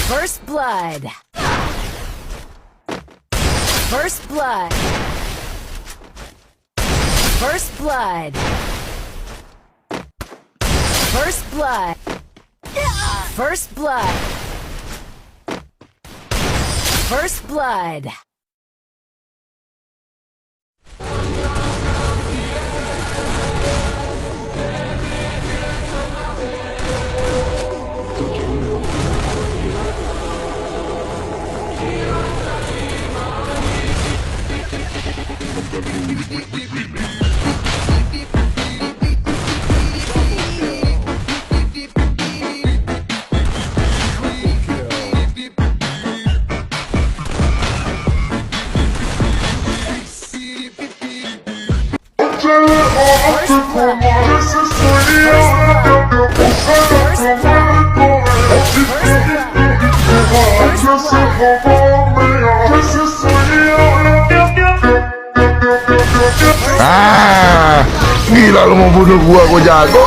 First blood. First blood. First blood. First blood. First blood. First blood. Gila lu mau bunuh gua jago.